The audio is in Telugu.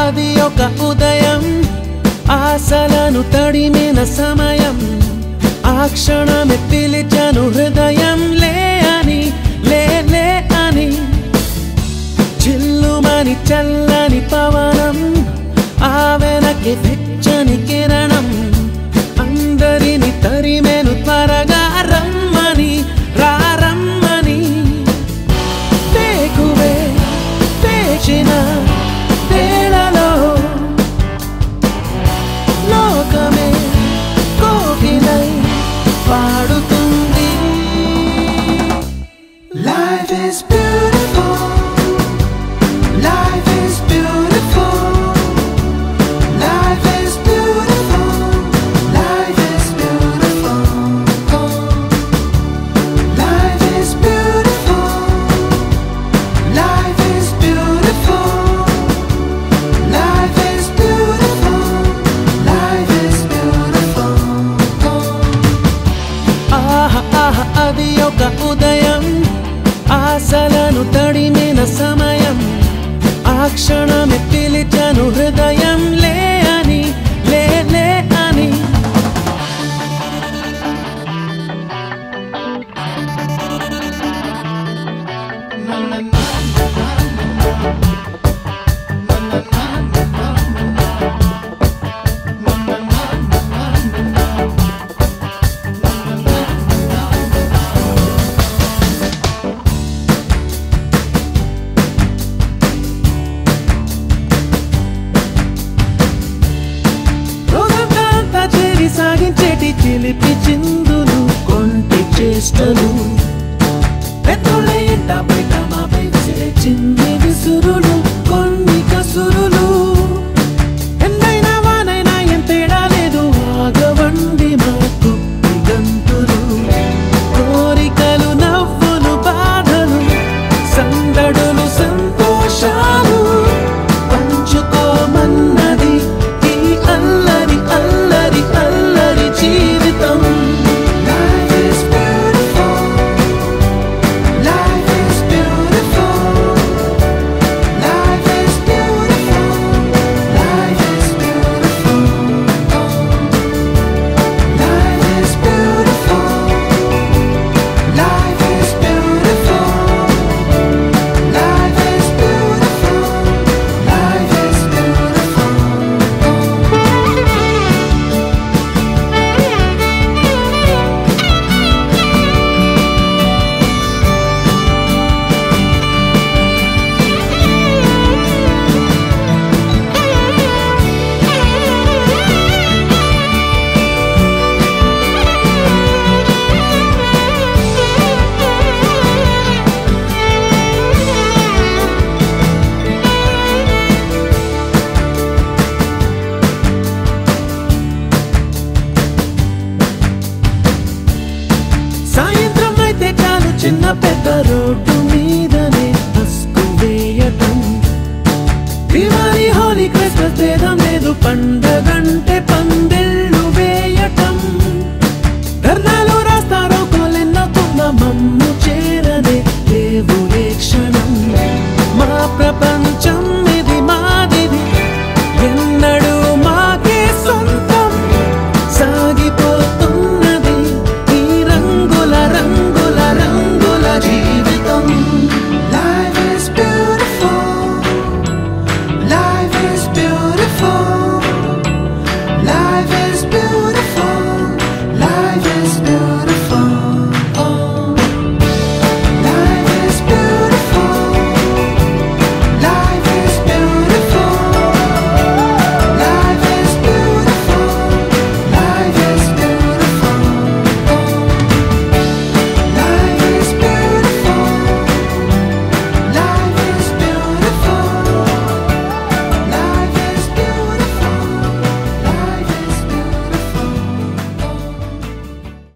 అది ఒక ఉదయం ఆశలను తడిమిన సమయం ఆ క్షణమే పిలిచాను హృదయం లే అని లే లే అని చిల్లుమని చల్లని పవనం ఆ వెనక్కి వెచ్చని కిరణం అందరిని తరిమెను త్వరగా రమ్మని రారమ్మని వేకువే వేచిన వేళలో లోకమే కోకిలై పాడుతుంది. Life is beautiful, life is beautiful, life is beautiful, life is beautiful, life is beautiful, life is beautiful, life is beautiful, life is beautiful. అది ఒక ఉదయం ఆశలను తడిమిన సమయం ఆ క్షణమే పిలిచాను హృదయం లే అని లే లే అని సాగించేటి చిలిపి చిందులు కొంటి చేష్టలు పెద్దోళ్ళ ఎంట బయట మాపై విసిరే చిన్ని విసురులు కొన్ని కసురులు ఎందైనా వానైనా ఏం తేడా లేదు ఆగవండి మాకు గంతులు కోరికలు నవ్వులు బాధలు సందడులు సంతోషాలు పంచుకోమన్నది ఈ అల్లరి అల్లరి అల్లరి జీవితం. Life is beautiful, life is beautiful, life is beautiful, life is beautiful, life is beautiful, life is beautiful, life is beautiful, life is beautiful. సాయంత్రం అయితే చాలు చిన్న పెద్ద రోడ్డు మీదనే బస్కు వేయటం దివాళీ హోలీ క్రిస్మస్ భేదం లేదు పండగ